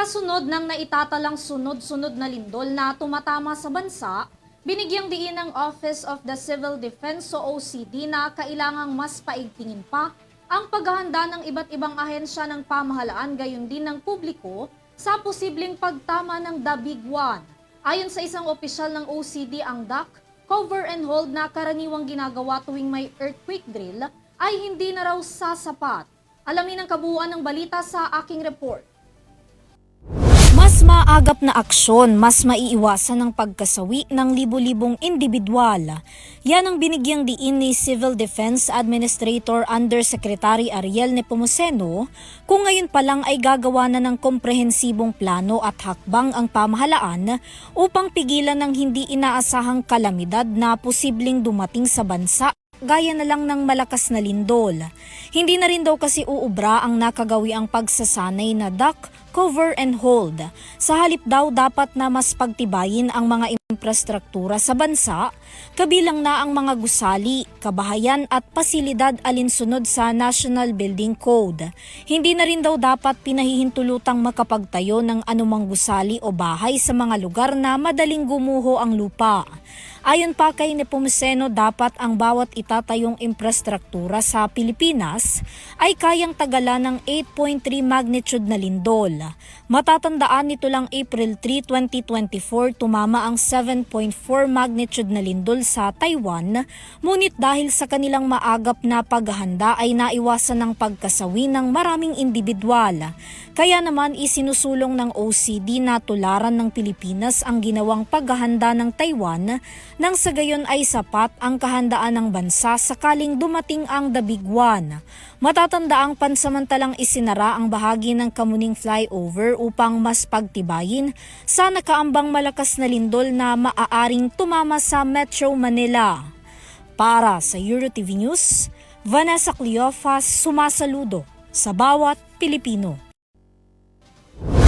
Kasunod ng naitatalang sunod-sunod na lindol na tumatama sa bansa, binigyang diin ng Office of the Civil Defense o OCD na kailangang mas paigtingin pa ang paghahanda ng iba't ibang ahensya ng pamahalaan gayon din ng publiko sa posibleng pagtama ng The Big One. Ayon sa isang opisyal ng OCD, ang duck, cover and hold na karaniwang ginagawa tuwing may earthquake drill ay hindi na raw sasapat. Alamin ang kabuuan ng balita sa aking report. Mas maagap na aksyon, mas maiiwasan ang pagkasawi ng libu-libong individual. Yan ang binigyang diin ni Civil Defense Administrator Undersecretary Ariel Nepomuceno kung ngayon pa lang ay gagawa na ng komprehensibong plano at hakbang ang pamahalaan upang pigilan ng hindi inaasahang kalamidad na posibleng dumating sa bansa gaya na lang ng malakas na lindol. Hindi na rin daw kasi uubra ang nakagawiang pagsasanay na duck, cover and hold. Sa halip daw dapat na mas pagtibayin ang mga infrastruktura sa bansa, kabilang na ang mga gusali, kabahayan at pasilidad alinsunod sa National Building Code. Hindi na rin daw dapat pinahihintulutang makapagtayo ng anumang gusali o bahay sa mga lugar na madaling gumuho ang lupa. Ayon pa kay Nepomuceno, dapat ang bawat itatayong infrastruktura sa Pilipinas ay kayang tagalan ng 8.3 magnitude na lindol. Matatandaan nito lang April 3, 2024 tumama ang 7.4 magnitude na lindol sa Taiwan, ngunit dahil sa kanilang maagap na paghahanda ay naiwasan ng pagkasawi ng maraming individual. Kaya naman isinusulong ng OCD na tularan ng Pilipinas ang ginawang paghahanda ng Taiwan nang sa gayon ay sapat ang kahandaan ng bansa sakaling dumating ang The Big One. Matatandaang pansamantalang isinara ang bahagi ng Kamuning flyover upang mas pagtibayin sa nakaambang malakas na lindol na maaaring tumama sa Metro Manila. Para sa EuroTV News, Vanessa Cleofas sumasaludo sa bawat Pilipino.